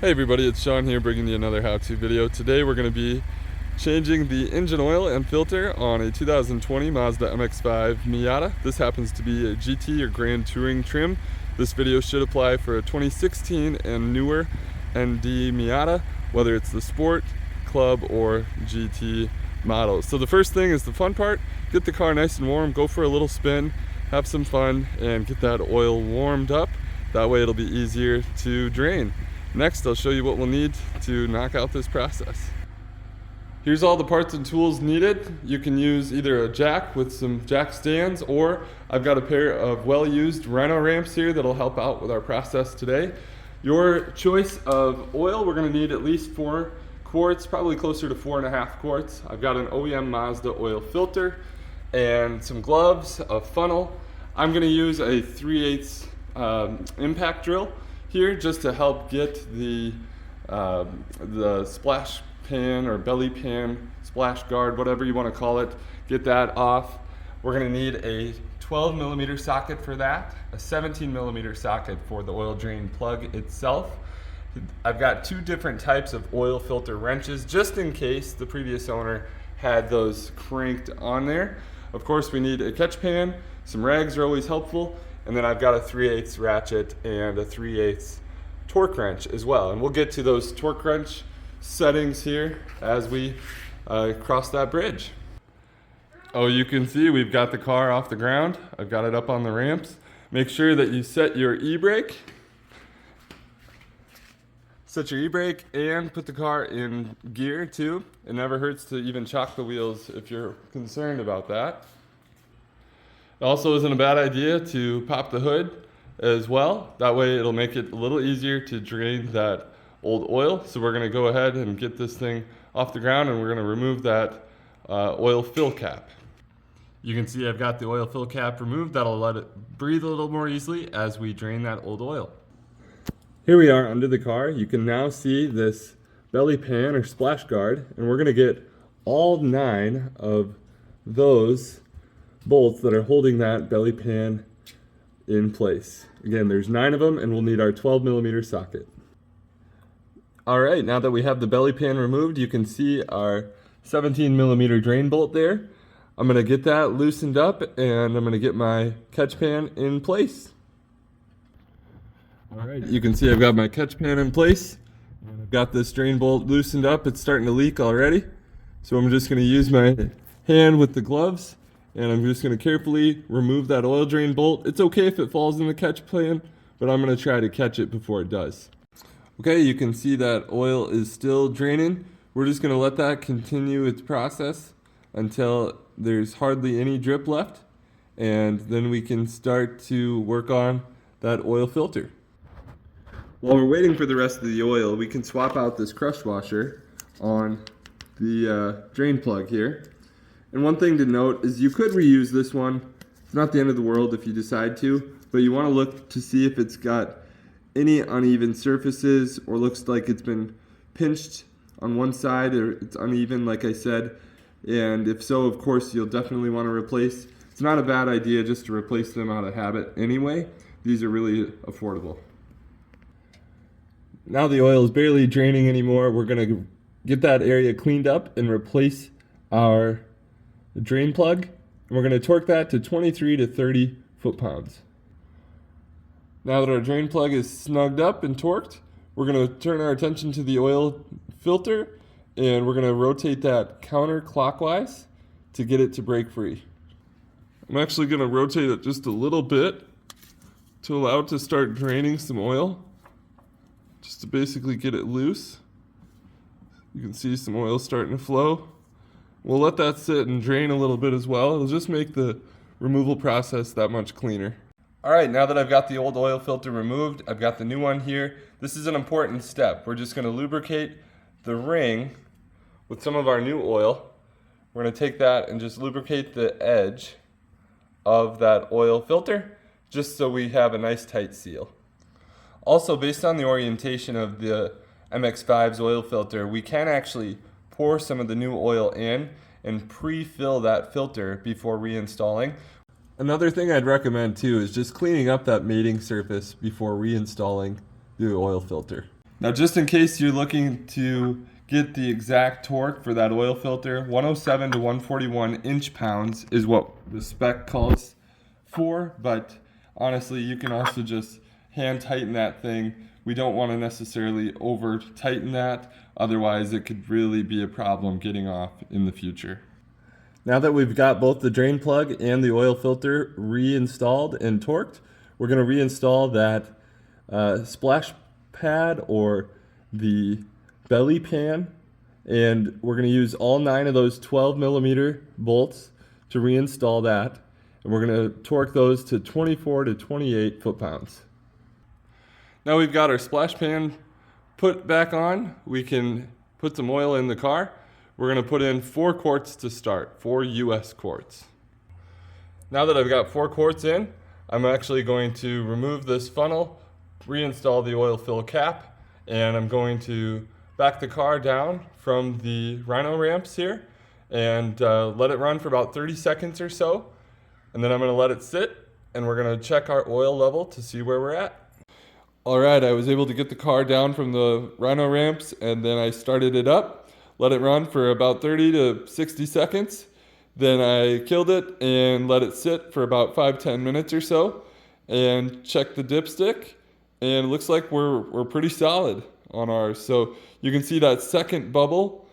Hey everybody, it's Sean here bringing you another how-to video. Today we're going to be changing the engine oil and filter on a 2020 Mazda MX-5 Miata. This happens to be a GT or Grand Touring trim. This video should apply for a 2016 and newer ND Miata, whether it's the Sport, Club, or GT models. So the first thing is the fun part. Get the car nice and warm, go for a little spin, have some fun, and get that oil warmed up. That way it'll be easier to drain. Next, I'll show you what we'll need to knock out this process. Here's all the parts and tools needed. You can use either a jack with some jack stands, or I've got a pair of well-used Rhino ramps here that'll help out with our process today. Your choice of oil, we're gonna need at least 4 quarts, probably closer to 4.5 quarts. I've got an OEM Mazda oil filter and some gloves, a funnel. I'm gonna use a 3/8 impact drill here just to help get the splash pan or belly pan, splash guard, whatever you want to call it, get that off. We're going to need a 12mm socket for that, a 17mm socket for the oil drain plug itself. I've got 2 different types of oil filter wrenches just in case the previous owner had those cranked on there. Of course, we need a catch pan, some rags are always helpful, and then I've got a 3/8 ratchet and a 3/8 torque wrench as well. And we'll get to those torque wrench settings here as we cross that bridge. Oh, you can see we've got the car off the ground. I've got it up on the ramps. Make sure that you set your e-brake. Set your e-brake and put the car in gear too. It never hurts to even chock the wheels if you're concerned about that. It also isn't a bad idea to pop the hood as well. That way it'll make it a little easier to drain that old oil. So we're gonna go ahead and get this thing off the ground, and we're gonna remove that oil fill cap. You can see I've got the oil fill cap removed. That'll let it breathe a little more easily as we drain that old oil. Here we are under the car. You can now see this belly pan or splash guard, and we're gonna get all 9 of those bolts that are holding that belly pan in place. Again, there's 9 of them, and we'll need our 12mm socket. All right, now that we have the belly pan removed, you can see our 17mm drain bolt there. I'm gonna get that loosened up, and I'm gonna get my catch pan in place. All right, you can see I've got my catch pan in place. I've got this drain bolt loosened up. It's starting to leak already. So I'm just gonna use my hand with the gloves, and I'm just going to carefully remove that oil drain bolt. It's okay if it falls in the catch pan, but I'm going to try to catch it before it does. Okay, you can see that oil is still draining. We're just going to let that continue its process until there's hardly any drip left, and then we can start to work on that oil filter. While we're waiting for the rest of the oil, we can swap out this crush washer on the drain plug here. And one thing to note is you could reuse this one. It's not the end of the world if you decide to, but you want to look to see if it's got any uneven surfaces or looks like it's been pinched on one side or it's uneven, like I said. And if so, of course, you'll definitely want to replace. It's not a bad idea just to replace them out of habit anyway. These are really affordable. Now the oil is barely draining anymore. We're going to get that area cleaned up and replace our drain plug, and we're going to torque that to 23 to 30 foot-pounds. Now that our drain plug is snugged up and torqued, we're going to turn our attention to the oil filter, and we're going to rotate that counterclockwise to get it to break free. I'm actually going to rotate it just a little bit to allow it to start draining some oil, just to basically get it loose. You can see some oil starting to flow. We'll let that sit and drain a little bit as well. It'll just make the removal process that much cleaner. All right, now that I've got the old oil filter removed, I've got the new one here. This is an important step. We're just going to lubricate the ring with some of our new oil. We're going to take that and just lubricate the edge of that oil filter, just so we have a nice tight seal. Also, based on the orientation of the MX-5's oil filter, we can actually pour some of the new oil in and pre-fill that filter before reinstalling. Another thing I'd recommend too is just cleaning up that mating surface before reinstalling the oil filter. Now, just in case you're looking to get the exact torque for that oil filter, 107 to 141 inch-pounds is what the spec calls for, but honestly, you can also just hand tighten that thing. We don't want to necessarily over tighten that, otherwise it could really be a problem getting off in the future. Now that we've got both the drain plug and the oil filter reinstalled and torqued, we're going to reinstall that splash pad or the belly pan, and we're going to use all 9 of those 12mm bolts to reinstall that, and we're going to torque those to 24 to 28 foot-pounds. Now we've got our splash pan put back on. We can put some oil in the car. We're going to put in 4 quarts to start, 4 US quarts. Now that I've got 4 quarts in, I'm actually going to remove this funnel, reinstall the oil fill cap, and I'm going to back the car down from the rhino ramps here and let it run for about 30 seconds or so. And then I'm going to let it sit, and we're going to check our oil level to see where we're at. All right, I was able to get the car down from the rhino ramps, and then I started it up, let it run for about 30 to 60 seconds. Then I killed it and let it sit for about 5-10 minutes or so, and checked the dipstick, and it looks like we're pretty solid on ours. So you can see that second bubble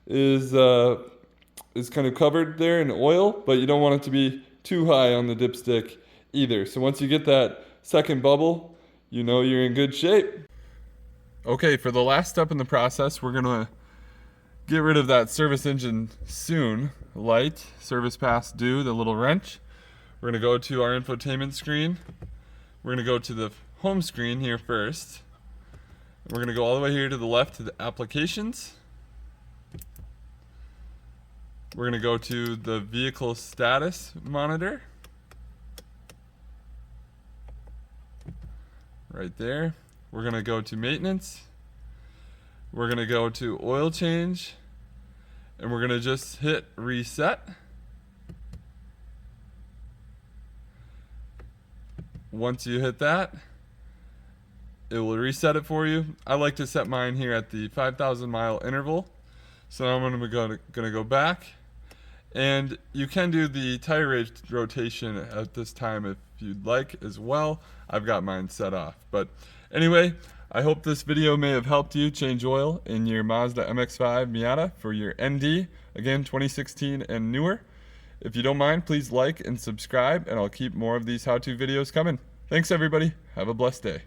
is kind of covered there in oil, but you don't want it to be too high on the dipstick either. So once you get that second bubble, you know you're in good shape. Okay, for the last step in the process, we're gonna get rid of that service engine soon light, service past due, the little wrench. We're gonna go to our infotainment screen. We're gonna go to the home screen here first. We're gonna go all the way here to the left to the applications. We're gonna go to the vehicle status monitor. Right there. We're gonna go to maintenance. We're gonna go to oil change, and we're gonna just hit reset. Once you hit that, it will reset it for you. I like to set mine here at the 5,000 mile interval. So now I'm gonna go back, and you can do the tire rotation at this time if you'd like as well. I've got mine set off. But anyway, I hope this video may have helped you change oil in your Mazda MX-5 Miata for your ND, again 2016 and newer. If you don't mind, please like and subscribe, and I'll keep more of these how-to videos coming. Thanks everybody, have a blessed day.